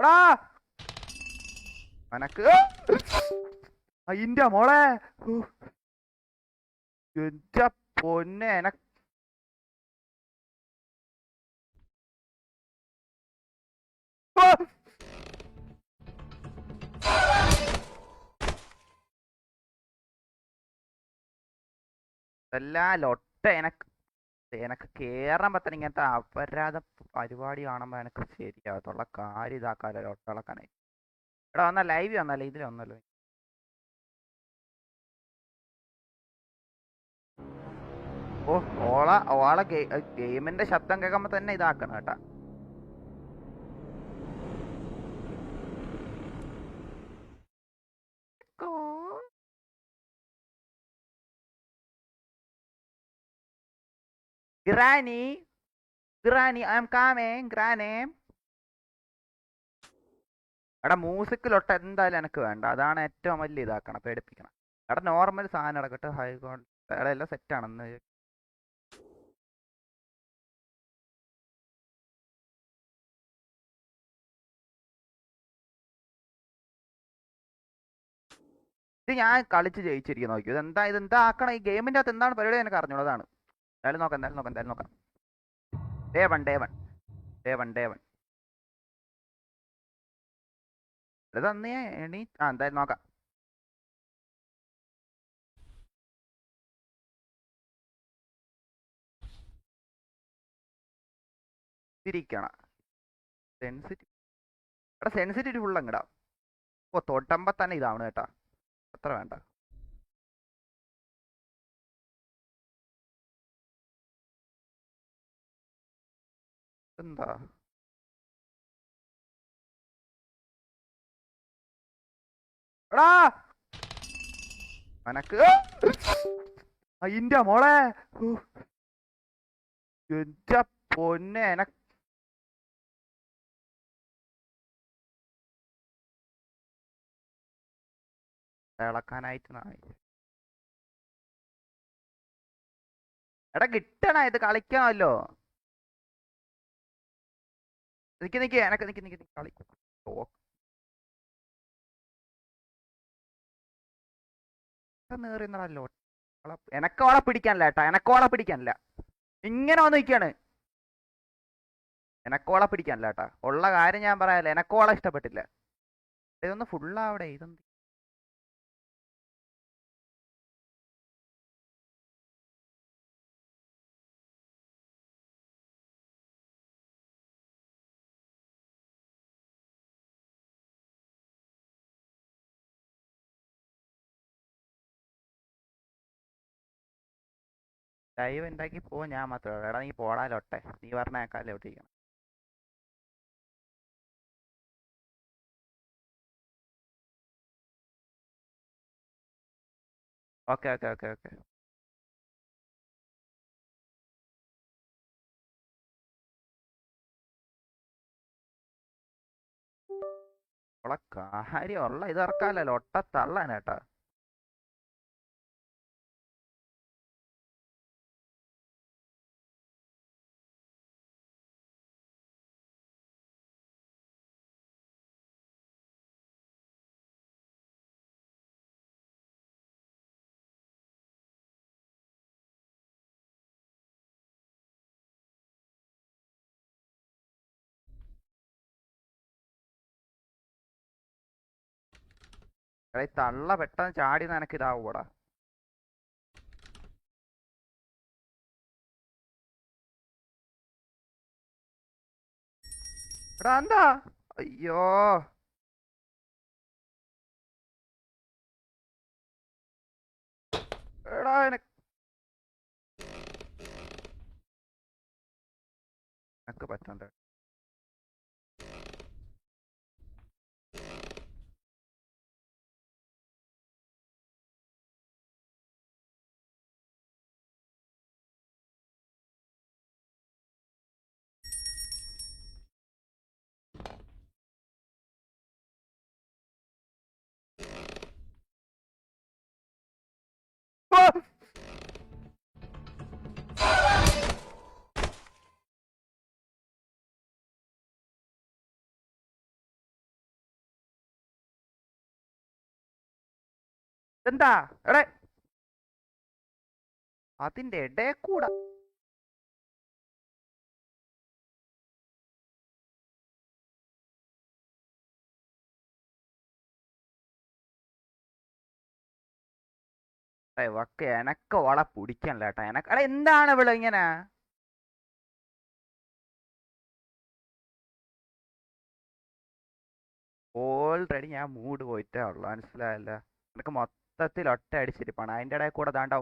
എടാ എനക്ക് അയിന്റെ മോളെ എന്റെ പൊന്നെ എനക്ക് ഇതെല്ലാം ലൊട്ട എനക്ക് കേറാൻ പറ്റണ ഇങ്ങനത്തെ അപരാധ പരിപാടി കാണുമ്പോ എനക്ക് ശരിയാകത്തുള്ള കാര്യം ഇതാക്കാലോ ലൊട്ടളക്കാനായി. എടാ വന്നാ ലൈവ് വന്നല്ലേ ഇതിൽ വന്നല്ലോ. ഓ ഓളെ ഗെയിമിന്റെ ശബ്ദം കേൾക്കുമ്പോ തന്നെ ഇതാക്കണം കേട്ടാ. Granny, Granny, I'm coming, Granny. എടാ മ്യൂസിക്കിലൊട്ട് എന്തായാലും എനിക്ക് വേണ്ട. അതാണ് ഏറ്റവും വലിയ ഇതാക്കണം, പേടിപ്പിക്കണം. എടാ നോർമൽ സാധനം ഇടക്കട്ടെ, ഹൈ ക്വാളിറ്റി എടാ എല്ലാം സെറ്റാണെന്ന്. ഇത് ഞാൻ കളിച്ച് ജയിച്ചിരിക്കുന്നു. നോക്കി ഇതെന്താ ആക്കണം ഈ ഗെയിമിന്റെ അകത്ത് എന്താണ് പരിപാടി എനിക്ക് അറിഞ്ഞൂടാണ്. എന്തായാലും നോക്കാം. ഡേ വൺ ഇത് അന്ന് ഞാൻ എന്തായാലും നോക്കാം. തിരിക്കണം സെൻസിറ്റിവിറ്റി ഫുൾ അങ്ങടാ. ഓ തൊട്ടുമ്പോ തന്നെ ഇതാവണം കേട്ടാ, അത്ര വേണ്ട. എന്താ എടാ എനക്ക് അയിന്റെ മോളെ എന്റെ പൊന്നെ എനക്ക് ഇളക്കാനായിട്ട് എടാ കിട്ടണ ഇത് കളിക്കാമല്ലോ. നിക്ക് എനക്ക് നിക്ക് കളി നേറിയെന്നല്ലോ. എനക്കോളെ പിടിക്കാനില്ല കേട്ടാ, എനക്കോളെ പിടിക്കാനില്ല. ഇങ്ങനെ വന്ന് നിൽക്കാണ്. എനക്കോളെ പിടിക്കാനില്ല കേട്ടാ, ഉള്ള കാര്യം ഞാൻ പറയാല്ല. എനക്കോളെ ഇഷ്ടപ്പെട്ടില്ല. ഇതൊന്ന് ഫുള്ളാവിടെ. ഇതെന്ത് ലൈവ് ഉണ്ടാക്കി പോവാൻ ഞാൻ മാത്രമേ. എടാ നീ പോടാലോട്ടെ, നീ പറഞ്ഞേക്കാല്ലേ ഒട്ടിരിക്കണം. ഓക്കെ. ഉള്ള കാര്യം ഉള്ള ഇത് ഇറക്കാല്ലോ, ഒട്ട തള്ളാനേട്ടാ. എടാ തള്ള പെട്ടെന്ന് ചാടി നിനക്ക് ഇതാവൂടാ. എടാ എന്താ അയ്യോ എടാ എനക്ക് പറ്റണ്ട. എന്താ എടേ അതിന്റെ ഇടേ കൂടെ ഇവക്ക് എനക്ക് ഓളെ പിടിക്കണല്ലോ കേട്ടാ എനക്ക് എടാ എന്താണ് ഇവള് ഇങ്ങനെ ഓൾറെഡി ഞാൻ മൂഡ് പോയിട്ടേ ഉള്ളു മനസ്സിലായല്ലോ എനിക്ക് മൊത്തത്തിൽ ഒറ്റ അടിച്ചിരിപ്പാണ് അതിന്റെ ഇടയിൽ കൂടെ ദാണ്ട